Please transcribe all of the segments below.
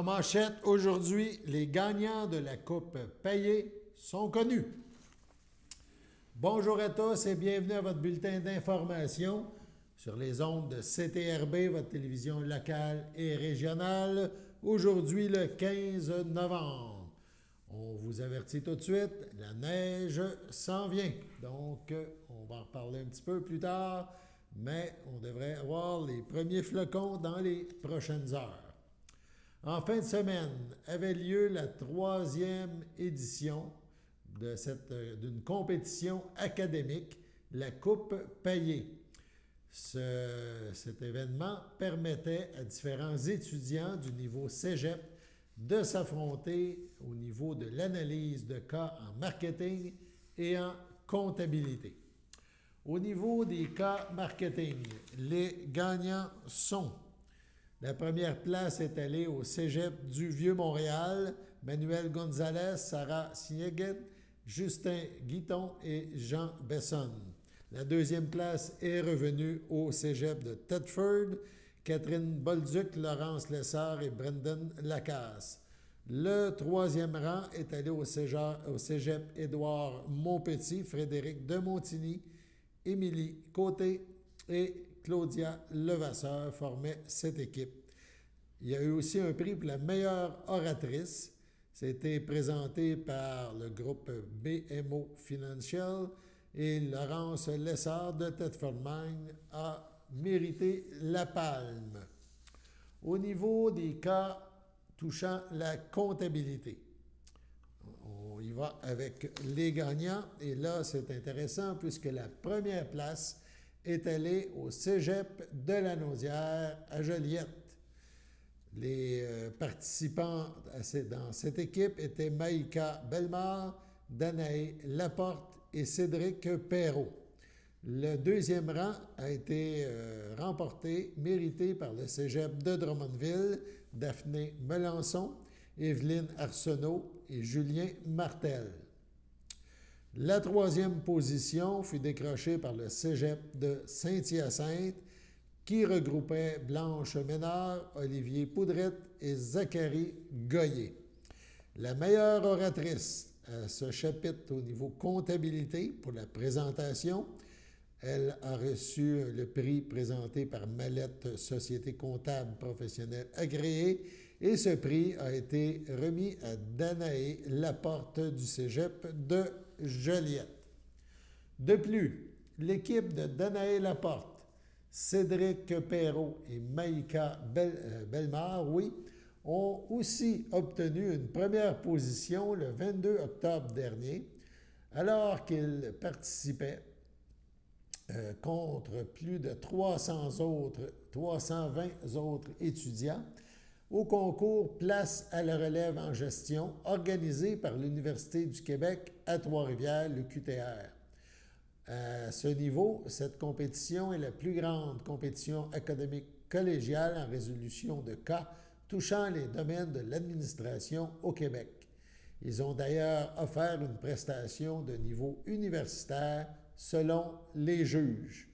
En manchette, aujourd'hui, les gagnants de la Coupe Payet sont connus. Bonjour à tous et bienvenue à votre bulletin d'information sur les ondes de CTRB, votre télévision locale et régionale. Aujourd'hui, le 15 novembre. On vous avertit tout de suite, la neige s'en vient. Donc, on va en reparler un petit peu plus tard, mais on devrait avoir les premiers flocons dans les prochaines heures. En fin de semaine avait lieu la 3e édition d'une compétition académique, la Coupe Payet. Cet événement permettait à différents étudiants du niveau cégep de s'affronter au niveau de l'analyse de cas en marketing et en comptabilité. Au niveau des cas marketing, les gagnants sont: la première place est allée au cégep du Vieux-Montréal, Manuel Gonzalez, Sarah Sieguet, Justin Guiton et Jean Besson. La deuxième place est revenue au cégep de Thetford, Catherine Bolduc, Laurence Lessard et Brendan Lacasse. Le troisième rang est allé au cégep Édouard Montpetit, Frédéric de Montigny, Émilie Côté et Claudia Levasseur formaient cette équipe. Il y a eu aussi un prix pour la meilleure oratrice. C'était présenté par le groupe BMO Financial et Laurence Lessard de Thetford Mine a mérité la palme. Au niveau des cas touchant la comptabilité, on y va avec les gagnants et là c'est intéressant puisque la première place est allée au cégep de la Naudière à Joliette. Les participants dans cette équipe étaient Maïka Bellemare, Danae Laporte et Cédric Perrault. Le deuxième rang a été mérité par le cégep de Drummondville, Daphné Melançon, Evelyne Arsenault et Julien Martel. La troisième position fut décrochée par le cégep de Saint-Hyacinthe, qui regroupait Blanche Ménard, Olivier Poudrette et Zachary Goyer. La meilleure oratrice à ce chapitre au niveau comptabilité pour la présentation, elle a reçu le prix présenté par Mallette Société comptable professionnelle agréée et ce prix a été remis à Danae Laporte du cégep de Joliette. De plus, l'équipe de Danae Laporte, Cédric Perrault et Maïka Bellemare, ont aussi obtenu une première position le 22 octobre dernier, alors qu'ils participaient contre plus de 320 autres étudiants au concours Place à la relève en gestion organisé par l'Université du Québec à Trois-Rivières, le QTR. À ce niveau, cette compétition est la plus grande compétition académique collégiale en résolution de cas touchant les domaines de l'administration au Québec. Ils ont d'ailleurs offert une prestation de niveau universitaire selon les juges.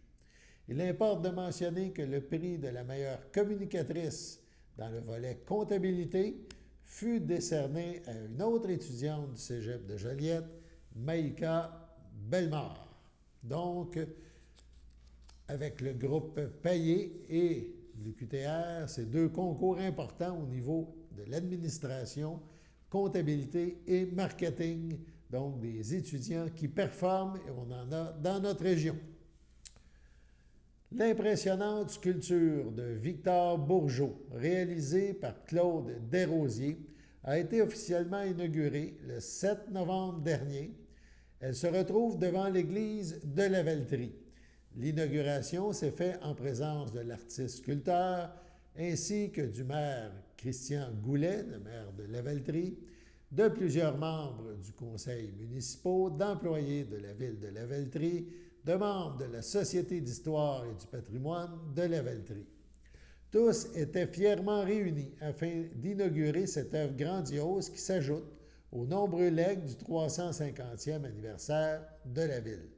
Il importe de mentionner que le prix de la meilleure communicatrice dans le volet comptabilité fut décerné à une autre étudiante du cégep de Joliette, Maïka Bellemare. Donc, avec le groupe Payet et le QTR, c'est deux concours importants au niveau de l'administration, comptabilité et marketing, donc des étudiants qui performent et on en a dans notre région. L'impressionnante sculpture de Victor Bourgeot, réalisée par Claude Desrosiers, a été officiellement inaugurée le 7 novembre dernier. Elle se retrouve devant l'église de la Valtrie. L'inauguration s'est faite en présence de l'artiste sculpteur ainsi que du maire Christian Goulet, le maire de la Valtrie, de plusieurs membres du conseil municipal, d'employés de la ville de la Valtrie, de membres de la Société d'histoire et du patrimoine de la Valtrie. Tous étaient fièrement réunis afin d'inaugurer cette œuvre grandiose qui s'ajoute aux nombreux legs du 350e anniversaire de la ville.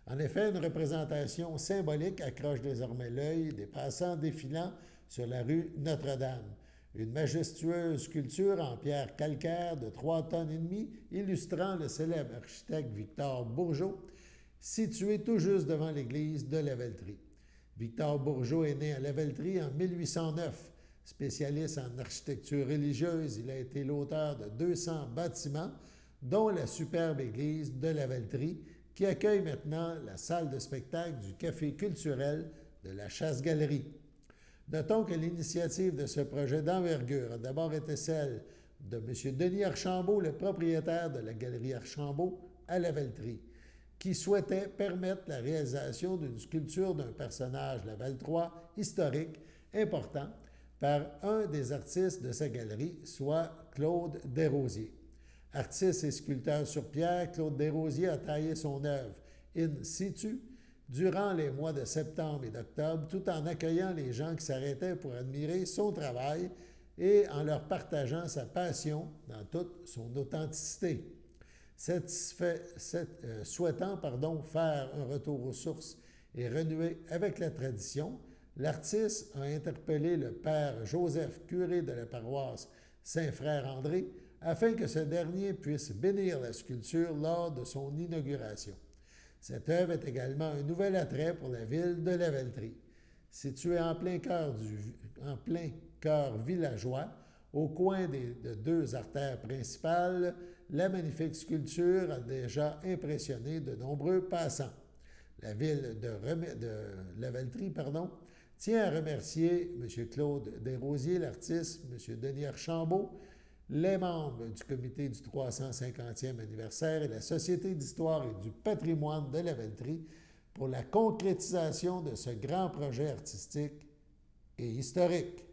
En effet, une représentation symbolique accroche désormais l'œil des passants défilant sur la rue Notre-Dame. Une majestueuse sculpture en pierre calcaire de 3,5 tonnes illustrant le célèbre architecte Victor Bourgeot, située tout juste devant l'église de Lavellerie. Victor Bourgeot est né à Lavellerie en 1809. Spécialiste en architecture religieuse, il a été l'auteur de 200 bâtiments, dont la superbe église de Lavellerie, qui accueille maintenant la salle de spectacle du Café culturel de la Chasse-Galerie. Notons que l'initiative de ce projet d'envergure a d'abord été celle de M. Denis Archambault, le propriétaire de la Galerie Archambault à Lavellerie, qui souhaitait permettre la réalisation d'une sculpture d'un personnage lavallois historique important par un des artistes de sa galerie, soit Claude Desrosiers. Artiste et sculpteur sur pierre, Claude Desrosiers a taillé son œuvre in situ durant les mois de septembre et d'octobre, tout en accueillant les gens qui s'arrêtaient pour admirer son travail et en leur partageant sa passion dans toute son authenticité. Souhaitant faire un retour aux sources et renouer avec la tradition, l'artiste a interpellé le père Joseph, curé de la paroisse Saint-Frère-André, afin que ce dernier puisse bénir la sculpture lors de son inauguration. Cette œuvre est également un nouvel attrait pour la ville de Lavellerie. Située en plein cœur villageois, au coin de deux artères principales, la magnifique sculpture a déjà impressionné de nombreux passants. La ville de Lavellerie tient à remercier M. Claude Desrosiers, l'artiste, M. Denis Archambault, les membres du comité du 350e anniversaire et la Société d'histoire et du patrimoine de Lavellerie pour la concrétisation de ce grand projet artistique et historique.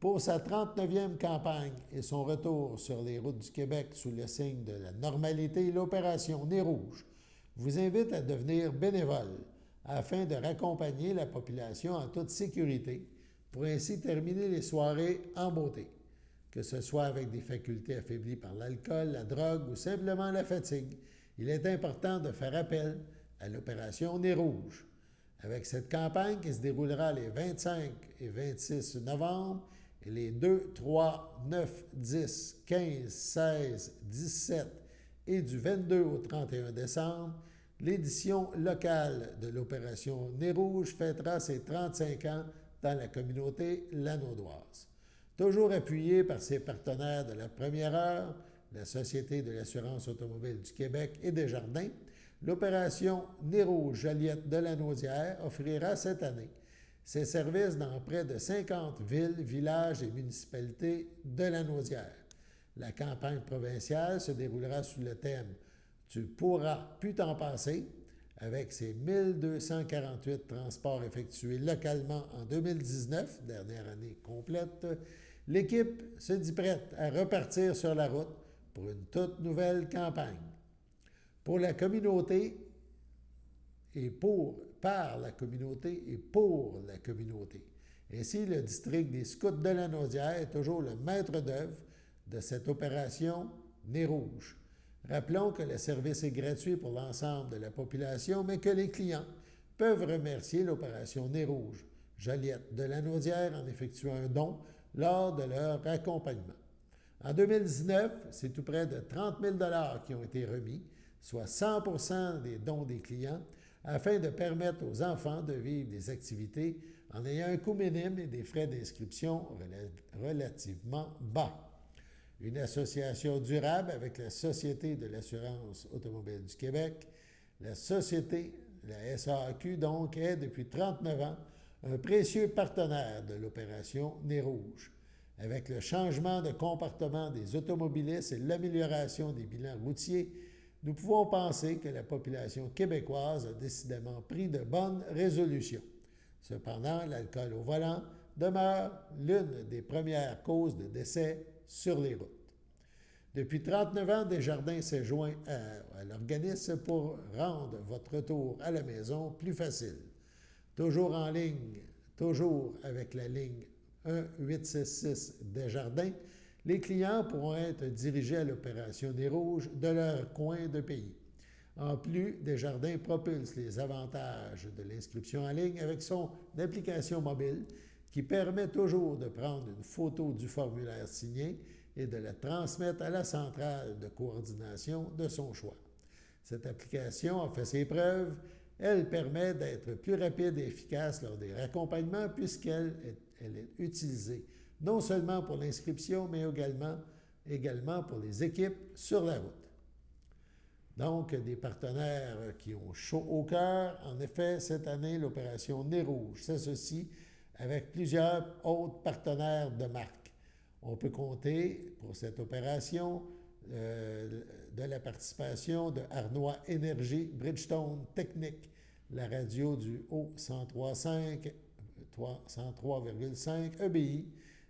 Pour sa 39e campagne et son retour sur les routes du Québec sous le signe de la normalité, l'opération Nez Rouge vous invite à devenir bénévole afin de raccompagner la population en toute sécurité pour ainsi terminer les soirées en beauté, que ce soit avec des facultés affaiblies par l'alcool, la drogue ou simplement la fatigue. Il est important de faire appel à l'opération Nez Rouge. Avec cette campagne qui se déroulera les 25 et 26 novembre et les 2, 3, 9, 10, 15, 16, 17 et du 22 au 31 décembre, l'édition locale de l'opération Nez Rouge fêtera ses 35 ans dans la communauté lanaudoise. Toujours appuyée par ses partenaires de la première heure, la Société de l'assurance automobile du Québec et Desjardins, l'opération Nez Rouge Joliette de Lanaudière offrira cette année ses services dans près de 50 villes, villages et municipalités de Lanaudière. La campagne provinciale se déroulera sous le thème « Tu pourras plus t'en passer » avec ses 1248 transports effectués localement en 2019, dernière année complète. L'équipe se dit prête à repartir sur la route pour une toute nouvelle campagne. Pour la communauté par la communauté et pour la communauté. Ainsi, le district des Scouts de Lanaudière est toujours le maître d'œuvre de cette opération Nez Rouge. Rappelons que le service est gratuit pour l'ensemble de la population, mais que les clients peuvent remercier l'opération Nez Rouge Joliette de Lanaudière en effectuant un don lors de leur accompagnement. En 2019, c'est tout près de 30 000 $ qui ont été remis, soit 100 % des dons des clients, afin de permettre aux enfants de vivre des activités en ayant un coût minime et des frais d'inscription relativement bas. Une association durable avec la Société de l'assurance automobile du Québec, la Société, la SAQ donc, est depuis 39 ans un précieux partenaire de l'opération Nez Rouge. Avec le changement de comportement des automobilistes et l'amélioration des bilans routiers, nous pouvons penser que la population québécoise a décidément pris de bonnes résolutions. Cependant, l'alcool au volant demeure l'une des premières causes de décès sur les routes. Depuis 39 ans, Desjardins s'est joint à l'organisme pour rendre votre retour à la maison plus facile. Toujours en ligne, toujours avec la ligne 1-866 Desjardins, les clients pourront être dirigés à l'opération Nez Rouge de leur coin de pays. En plus, Desjardins propulse les avantages de l'inscription en ligne avec son application mobile qui permet toujours de prendre une photo du formulaire signé et de la transmettre à la centrale de coordination de son choix. Cette application a fait ses preuves. Elle permet d'être plus rapide et efficace lors des raccompagnements puisqu'elle est utilisée non seulement pour l'inscription, mais également pour les équipes sur la route. Donc, des partenaires qui ont chaud au cœur. En effet, cette année, l'opération Nez Rouge s'associe avec plusieurs autres partenaires de marque. On peut compter pour cette opération de la participation de Arnois Énergie, Bridgestone Technique, la radio du haut 103,5 EBI,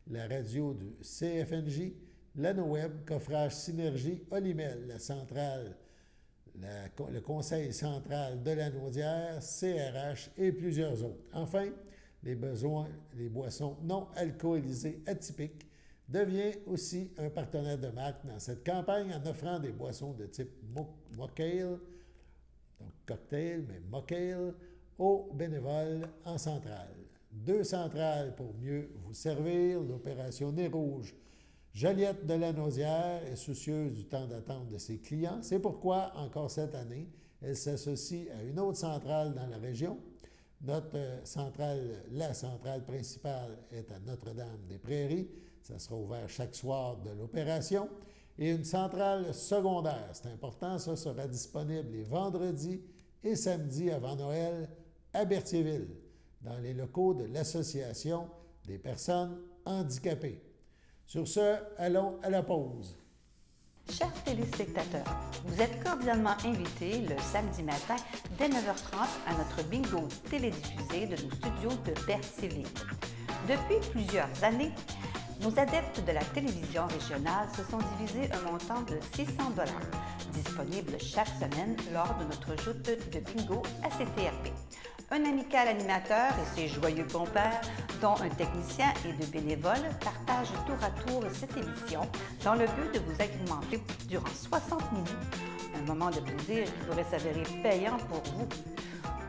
la radio du CFNJ, l'ANOWeb, Coffrage Synergie, Olimel, la centrale, le Conseil central de la Naudière, CRH et plusieurs autres. Enfin, les boissons non alcoolisées atypiques devient aussi un partenaire de marque dans cette campagne en offrant des boissons de type mocktail, donc cocktail, mais mocktail, aux bénévoles en centrale. 2 centrales pour mieux vous servir. L'opération Nez Rouge. Joliette de la Naudière est soucieuse du temps d'attente de ses clients. C'est pourquoi, encore cette année, elle s'associe à une autre centrale dans la région. La centrale principale est à Notre-Dame-des-Prairies. Ça sera ouvert chaque soir de l'opération. Et une centrale secondaire, c'est important, ça sera disponible les vendredis et samedis avant Noël à Berthierville, dans les locaux de l'Association des personnes handicapées. Sur ce, allons à la pause. Chers téléspectateurs, vous êtes cordialement invités le samedi matin dès 9h30 à notre bingo télédiffusé de nos studios de Berthierville. Depuis plusieurs années, nos adeptes de la télévision régionale se sont divisés un montant de 600 $, disponible chaque semaine lors de notre joute de bingo à CTRP. Un amical animateur et ses joyeux compères, dont un technicien et 2 bénévoles, partagent tour à tour cette émission dans le but de vous agrémenter durant 60 minutes. Un moment de plaisir qui pourrait s'avérer payant pour vous.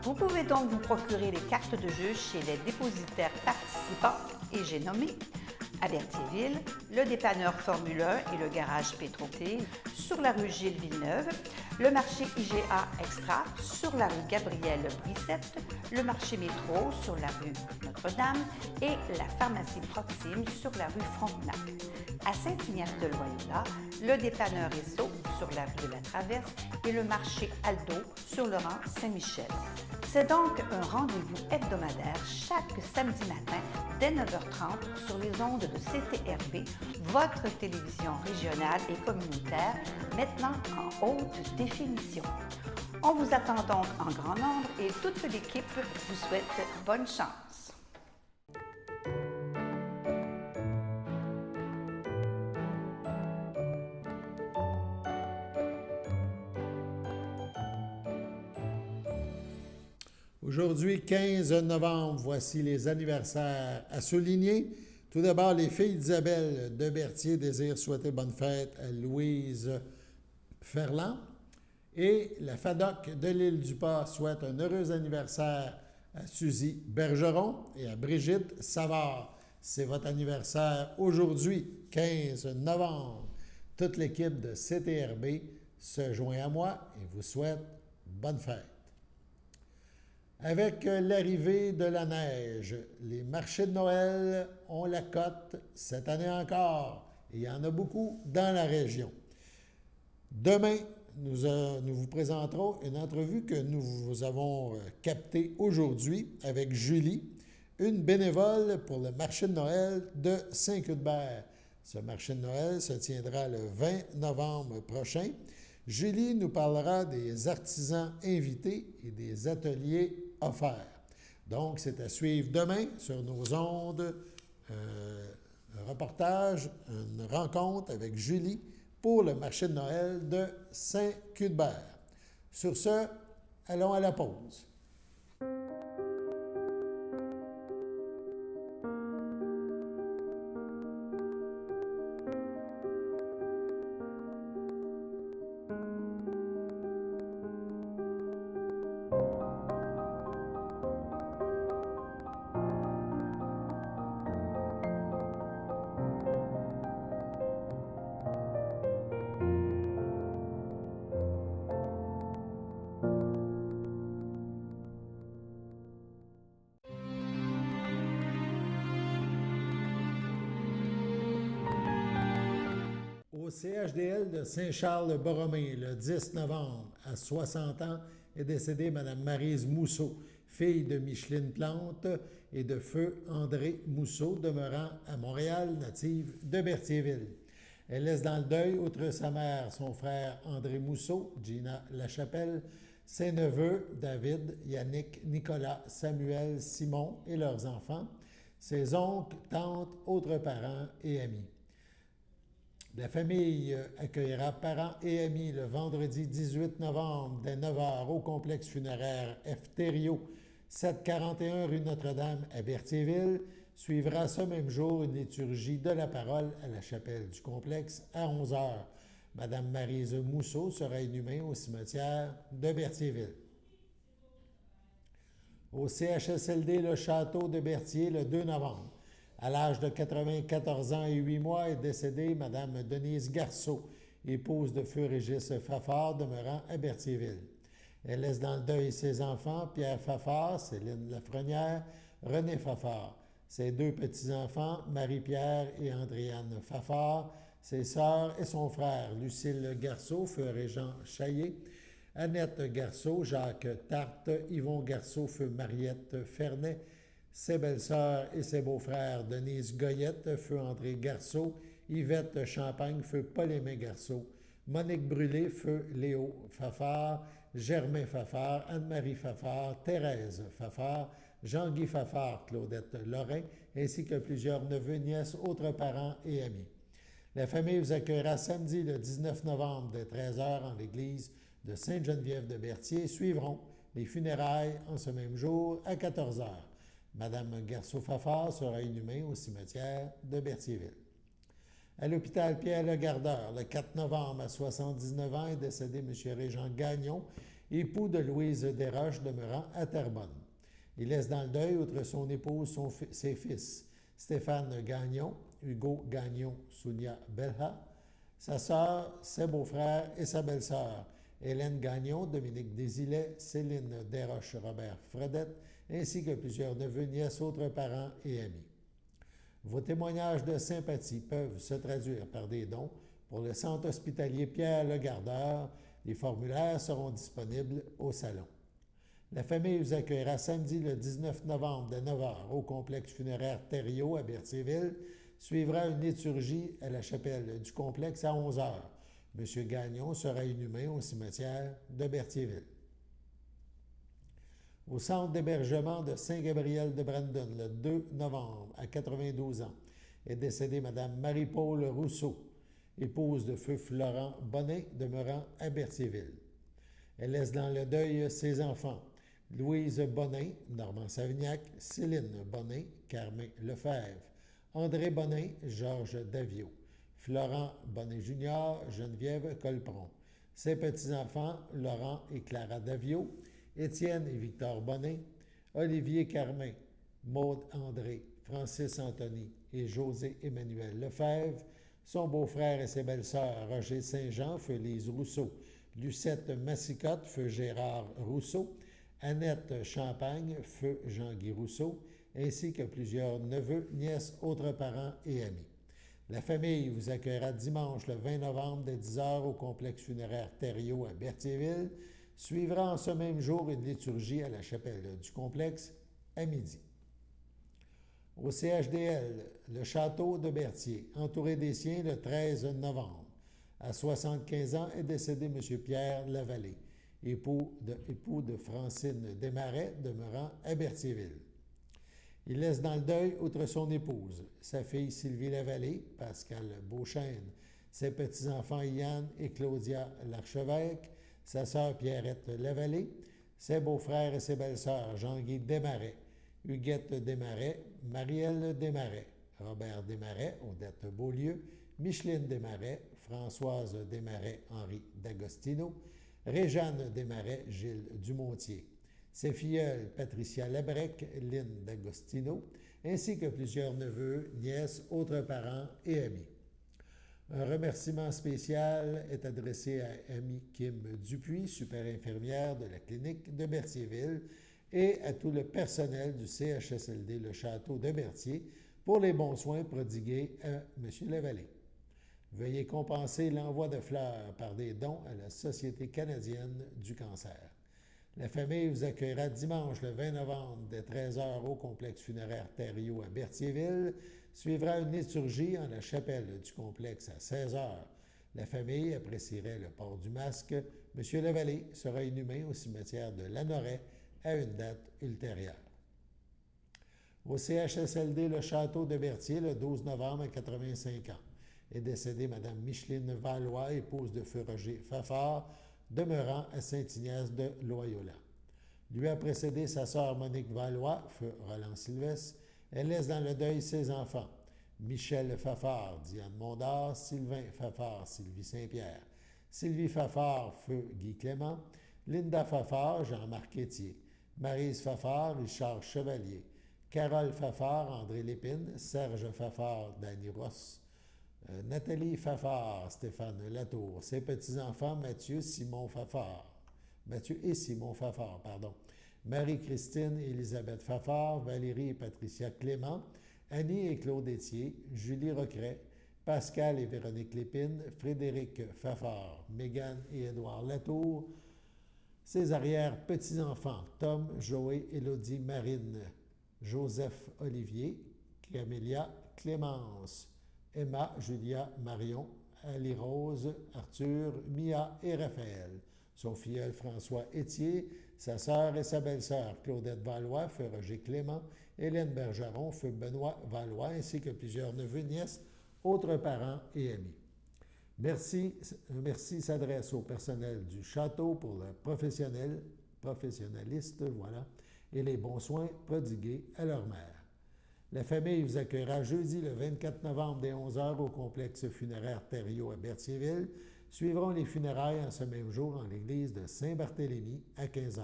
Vous pouvez donc vous procurer les cartes de jeu chez les dépositaires participants et j'ai nommé à Berthierville, le dépanneur Formule 1 et le garage Pétroté sur la rue Gilles Villeneuve, le marché IGA Extra sur la rue Gabrielle Brissette, le marché Métro sur la rue Notre-Dame et la pharmacie Proxime sur la rue Frontenac. À Saint-Ignace-de-Loyola, le dépanneur Esso sur la rue de la Traverse et le marché Aldo sur le rang Saint-Michel. C'est donc un rendez-vous hebdomadaire chaque samedi matin dès 9h30 sur les ondes de CTRB, votre télévision régionale et communautaire, maintenant en haute définition. On vous attend donc en grand nombre et toute l'équipe vous souhaite bonne chance. Aujourd'hui, 15 novembre, voici les anniversaires à souligner. Tout d'abord, les filles d'Isabelle de Berthier désirent souhaiter bonne fête à Louise Ferland. Et la FADOC de l'Île-du-Pas souhaite un heureux anniversaire à Suzy Bergeron et à Brigitte Savard. C'est votre anniversaire aujourd'hui, 15 novembre. Toute l'équipe de CTRB se joint à moi et vous souhaite bonne fête. Avec l'arrivée de la neige, les marchés de Noël ont la cote cette année encore. Et il y en a beaucoup dans la région. Demain, nous vous présenterons une entrevue que nous avons captée aujourd'hui avec Julie, une bénévole pour le marché de Noël de Saint-Cuthbert. Ce marché de Noël se tiendra le 20 novembre prochain. Julie nous parlera des artisans invités et des ateliers offerts. Donc, c'est à suivre demain sur nos ondes, un reportage, une rencontre avec Julie pour le marché de Noël de Saint-Cuthbert. Sur ce, allons à la pause. Au CHDL de Saint-Charles-Borromée, le 10 novembre, à 60 ans, est décédée Mme Maryse Mousseau, fille de Micheline Plante et de feu André Mousseau, demeurant à Montréal, native de Berthierville. Elle laisse dans le deuil, outre sa mère, son frère André Mousseau, Gina Lachapelle, ses neveux David, Yannick, Nicolas, Samuel, Simon et leurs enfants, ses oncles, tantes, autres parents et amis. La famille accueillera parents et amis le vendredi 18 novembre dès 9 h au complexe funéraire F. Thériault, 741 rue Notre-Dame à Berthierville. Suivra ce même jour une liturgie de la parole à la chapelle du complexe à 11 h. Madame Maryse Mousseau sera inhumée au cimetière de Berthierville. Au CHSLD Le Château de Berthier le 2 novembre. À l'âge de 94 ans et 8 mois est décédée Mme Denise Garceau, épouse de feu Régis Fafard, demeurant à Berthierville. Elle laisse dans le deuil ses enfants, Pierre Fafard, Céline Lafrenière, René Fafard, ses deux petits-enfants, Marie-Pierre et Andréane Fafard, ses sœurs et son frère, Lucille Garceau, feu Régent Chaillé, Annette Garceau, Jacques Tarte, Yvon Garceau, feu Mariette Fernet, ses belles-sœurs et ses beaux-frères, Denise Goyette, feu André Garceau, Yvette Champagne, feu Paul-Aimé Garceau, Monique Brûlé, feu Léo Fafard, Germain Fafard, Anne-Marie Fafard, Thérèse Fafard, Jean-Guy Fafard, Claudette Lorrain, ainsi que plusieurs neveux, nièces, autres parents et amis. La famille vous accueillera samedi le 19 novembre dès 13 h en l'église de Sainte-Geneviève de Berthier. Suivront les funérailles en ce même jour à 14 h. Madame Garceau-Fafard sera inhumée au cimetière de Berthierville. À l'hôpital Pierre-le-Gardeur, le 4 novembre, à 79 ans, est décédé M. Régent Gagnon, époux de Louise Desroches, demeurant à Terrebonne. Il laisse dans le deuil, outre son épouse, ses fils, Stéphane Gagnon, Hugo Gagnon, Sounia Belha, sa sœur, ses beaux-frères et sa belle-sœur, Hélène Gagnon, Dominique Désilet, Céline Desroches, Robert Fredette, ainsi que plusieurs neveux, nièces, autres parents et amis. Vos témoignages de sympathie peuvent se traduire par des dons pour le Centre hospitalier Pierre-le-Gardeur. Les formulaires seront disponibles au salon. La famille vous accueillera samedi le 19 novembre de 9 h au complexe funéraire Thériault à Berthierville. Suivra une liturgie à la chapelle du complexe à 11 h. M. Gagnon sera inhumé au cimetière de Berthierville. Au centre d'hébergement de Saint-Gabriel de Brandon, le 2 novembre, à 92 ans, est décédée Mme Marie-Paule Rousseau, épouse de feu Florent Bonnet, demeurant à Berthierville. Elle laisse dans le deuil ses enfants, Louise Bonnet, Normand Savignac, Céline Bonnet, Carmin Lefebvre, André Bonnet, Georges Davio, Florent Bonnet Junior, Geneviève Colpron, ses petits-enfants, Laurent et Clara Davio, Étienne et Victor Bonnet, Olivier Carmin, Maude André, Francis Anthony et José Emmanuel Lefebvre, son beau-frère et ses belles-sœurs, Roger Saint-Jean, feu Lise Rousseau, Lucette Massicotte, feu Gérard Rousseau, Annette Champagne, feu Jean-Guy Rousseau, ainsi que plusieurs neveux, nièces, autres parents et amis. La famille vous accueillera dimanche le 20 novembre dès 10 h au complexe funéraire Thériault à Berthierville. Suivra en ce même jour une liturgie à la chapelle du complexe à midi. Au CHDL, le château de Berthier, entouré des siens le 13 novembre. À 75 ans est décédé M. Pierre Lavallée, époux de Francine Desmarais, demeurant à Berthierville. Il laisse dans le deuil, outre son épouse, sa fille Sylvie Lavallée, Pascal Beauchesne, ses petits-enfants Yann et Claudia Larchevêque, sa sœur Pierrette Lavallée, ses beaux-frères et ses belles-sœurs Jean-Guy Desmarais, Huguette Desmarais, Marielle Desmarais, Robert Desmarais, Odette Beaulieu, Micheline Desmarais, Françoise Desmarais, Henri D'Agostino, Réjeanne Desmarais, Gilles Dumontier, ses filleules Patricia Labrec, Lynne D'Agostino, ainsi que plusieurs neveux, nièces, autres parents et amis. Un remerciement spécial est adressé à Amy Kim Dupuis, super-infirmière de la clinique de Berthierville, et à tout le personnel du CHSLD Le Château de Berthier pour les bons soins prodigués à M. Lavallée. Veuillez compenser l'envoi de fleurs par des dons à la Société canadienne du cancer. La famille vous accueillera dimanche le 20 novembre dès 13 h au complexe funéraire Thériault à Berthierville. Suivra une liturgie en la chapelle du complexe à 16 h. La famille apprécierait le port du masque. M. Lavallée sera inhumé au cimetière de Lanoret à une date ultérieure. Au CHSLD Le Château de Berthier, le 12 novembre à 85 ans, est décédée Mme Micheline Valois, épouse de feu Roger Fafard, demeurant à Saint-Ignace de Loyola. Lui a précédé sa sœur Monique Valois, feu Roland Sylvestre. Elle laisse dans le deuil ses enfants, Michel Fafard, Diane Mondard, Sylvain Fafard, Sylvie Saint-Pierre, Sylvie Fafard, feu Guy Clément, Linda Fafard, Jean-Marc Étier, Maryse Fafard, Richard Chevalier, Carole Fafard, André Lépine, Serge Fafard, Danny Ross, Nathalie Fafard, Stéphane Latour, ses petits-enfants Mathieu et Simon Fafard, Marie-Christine et Élisabeth Fafard, Valérie et Patricia Clément, Annie et Claude Étier, Julie Recret, Pascal et Véronique Lépine, Frédéric Fafard, Mégane et Édouard Latour, ses arrière-petits-enfants Tom, Joé, Élodie, Marine, Joseph Olivier, Camélia, Clémence, Emma, Julia, Marion, Ali-Rose, Arthur, Mia et Raphaël. Son filleul François Étier, sa sœur et sa belle-sœur Claudette Valois, feu Roger Clément, Hélène Bergeron, feu Benoît Valois, ainsi que plusieurs neveux, nièces, autres parents et amis. Merci s'adresse au personnel du château pour le professionnaliste, et les bons soins prodigués à leur mère. La famille vous accueillera jeudi le 24 novembre dès 11 h au complexe funéraire Thériault à Berthierville. Suivront les funérailles en ce même jour en l'église de Saint-Barthélemy à 15 h.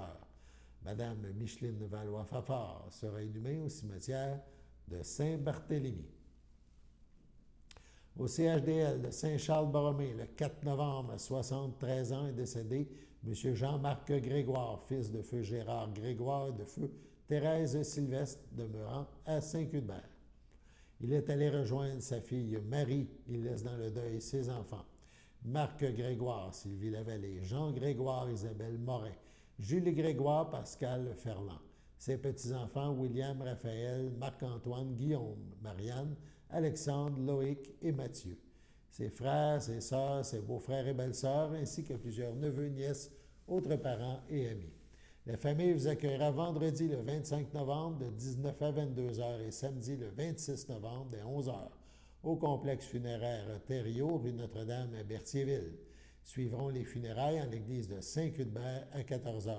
Madame Micheline Valois-Fafard sera inhumée au cimetière de Saint-Barthélemy. Au CHDL de Saint-Charles-Borromée, le 4 novembre, à 73 ans, est décédé M. Jean-Marc Grégoire, fils de feu Gérard Grégoire et de feu Thérèse Sylvestre, demeurant à Saint-Cuthbert. Il est allé rejoindre sa fille Marie. Il laisse dans le deuil ses enfants. Marc Grégoire, Sylvie Lavallée, Jean Grégoire, Isabelle Morin, Julie Grégoire, Pascal Ferland. Ses petits-enfants William, Raphaël, Marc-Antoine, Guillaume, Marianne, Alexandre, Loïc et Mathieu. Ses frères, ses sœurs, ses beaux-frères et belles-sœurs, ainsi que plusieurs neveux, nièces, autres parents et amis. La famille vous accueillera vendredi le 25 novembre de 19 à 22 h et samedi le 26 novembre dès 11 h au complexe funéraire Thériault, rue Notre-Dame à Berthierville. Suivront les funérailles en l'église de Saint-Cuthbert à 14 h.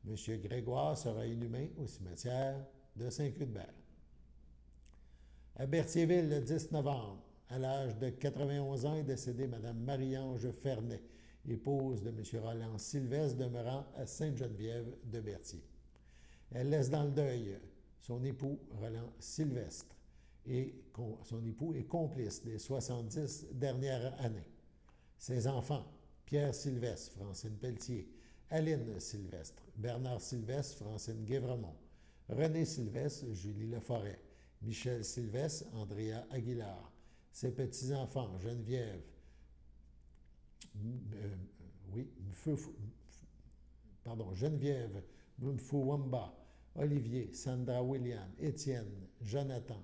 M. Grégoire sera inhumé au cimetière de Saint-Cuthbert. À Berthierville, le 10 novembre, à l'âge de 91 ans, est décédée Mme Marie-Ange Fernet, épouse de M. Roland Sylvestre, demeurant à Sainte-Geneviève de Berthier. Elle laisse dans le deuil son époux Roland Sylvestre, et son époux est complice des 70 dernières années. Ses enfants, Pierre Sylvestre, Francine Pelletier, Aline Sylvestre, Bernard Sylvestre, Francine Guévremont, René Sylvestre, Julie Leforêt, Michel Sylvestre, Andrea Aguilar, ses petits-enfants, Geneviève, Geneviève Mfouwamba, Olivier, Sandra William, Étienne, Jonathan,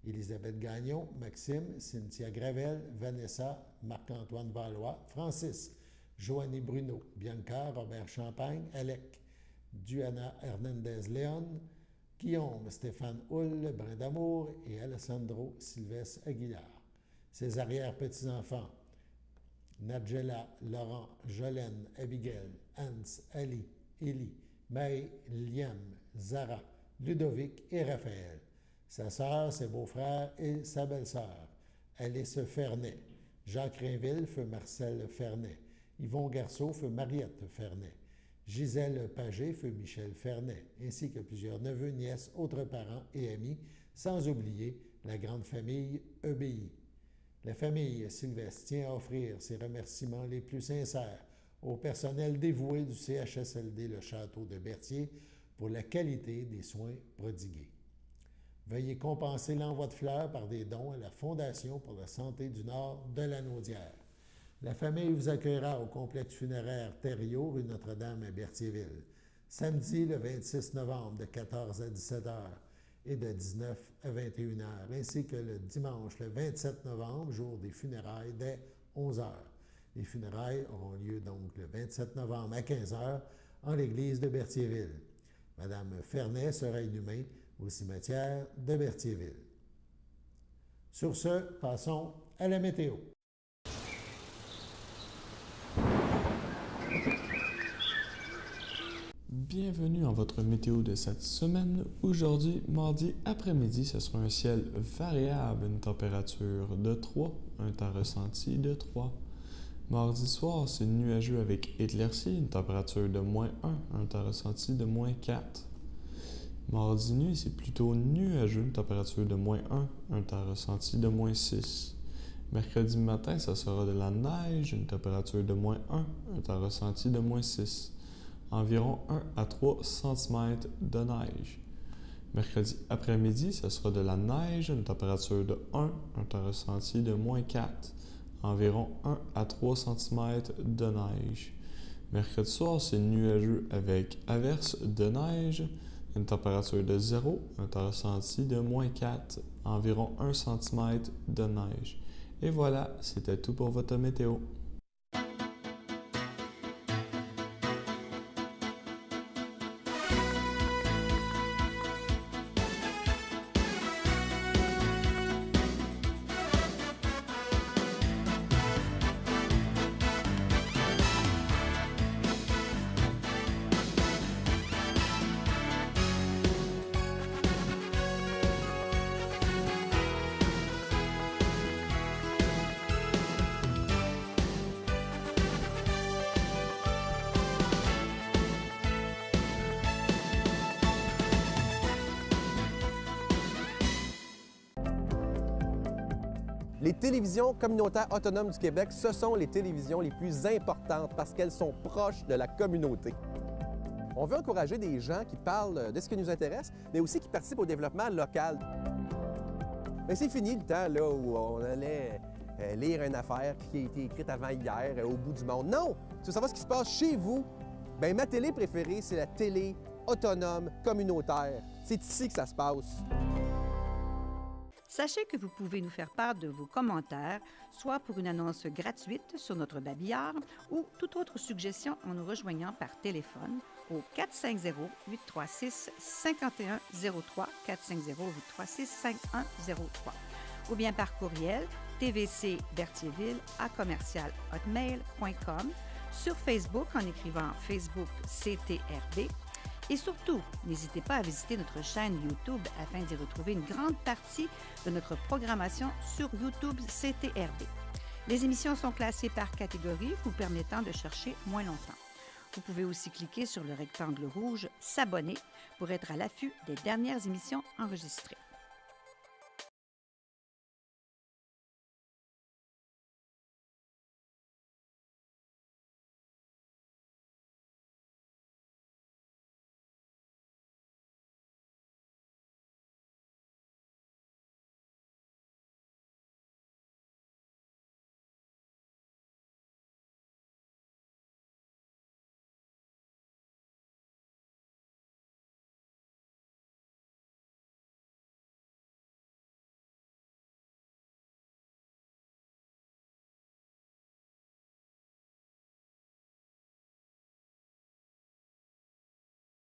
Élisabeth Gagnon, Maxime, Cynthia Gravel, Vanessa, Marc-Antoine Valois, Francis, Joanny Bruno, Bianca, Robert Champagne, Alec, Duana Hernandez-Léon, Guillaume, Stéphane Hull, Brindamour et Alessandro Sylvestre Aguilar. Ses arrière-petits-enfants, Nadjela, Laurent, Jolène, Abigail, Hans, Ali, Élie, May, Liam, Zara, Ludovic et Raphaël. Sa sœur, ses beaux-frères et sa belle-sœur, Alice Fernet, Jacques Rainville, feu Marcel Fernet, Yvon Garceau, feu Mariette Fernet, Gisèle Pagé, feu Michel Fernet, ainsi que plusieurs neveux, nièces, autres parents et amis, sans oublier la grande famille EBI. La famille Sylvestre tient à offrir ses remerciements les plus sincères au personnel dévoué du CHSLD Le Château de Berthier pour la qualité des soins prodigués. Veuillez compenser l'envoi de fleurs par des dons à la Fondation pour la santé du Nord de la Naudière. La famille vous accueillera au complexe funéraire Thériault, rue Notre-Dame à Berthierville, samedi le 26 novembre de 14 à 17 h et de 19 à 21 h, ainsi que le dimanche le 27 novembre, jour des funérailles, dès 11 h. Les funérailles auront lieu donc le 27 novembre à 15 h en l'église de Berthierville. Madame Fernet sera inhumée au cimetière de Berthierville. Sur ce, passons à la météo. Bienvenue en votre météo de cette semaine. Aujourd'hui, mardi après-midi, ce sera un ciel variable, une température de 3, un temps ressenti de 3. Mardi soir, c'est nuageux avec éclaircies, une température de -1, un temps ressenti de -4. Mardi nuit, c'est plutôt nuageux, une température de -1, un temps ressenti de -6. Mercredi matin, ça sera de la neige, une température de -1, un temps ressenti de -6. Environ 1 à 3 cm de neige. Mercredi après-midi, ce sera de la neige, une température de 1, un temps ressenti de -4. Environ 1 à 3 cm de neige. Mercredi soir, c'est nuageux avec averses de neige, une température de 0, un temps ressenti de -4, environ 1 cm de neige. Et voilà, c'était tout pour votre météo. Les télévisions communautaires autonomes du Québec, ce sont les télévisions les plus importantes parce qu'elles sont proches de la communauté. On veut encourager des gens qui parlent de ce qui nous intéresse, mais aussi qui participent au développement local. Mais c'est fini le temps là, où on allait lire une affaire qui a été écrite avant hier au bout du monde. Non! Tu veux savoir ce qui se passe chez vous? Bien, ma télé préférée, c'est la télé autonome communautaire. C'est ici que ça se passe. Sachez que vous pouvez nous faire part de vos commentaires, soit pour une annonce gratuite sur notre babillard ou toute autre suggestion en nous rejoignant par téléphone au 450-836-5103, 450-836-5103, ou bien par courriel tvcberthierville@hotmail.com, sur Facebook en écrivant Facebook CTRB. Et surtout, n'hésitez pas à visiter notre chaîne YouTube afin d'y retrouver une grande partie de notre programmation sur YouTube CTRB. Les émissions sont classées par catégorie, vous permettant de chercher moins longtemps. Vous pouvez aussi cliquer sur le rectangle rouge « S'abonner » pour être à l'affût des dernières émissions enregistrées.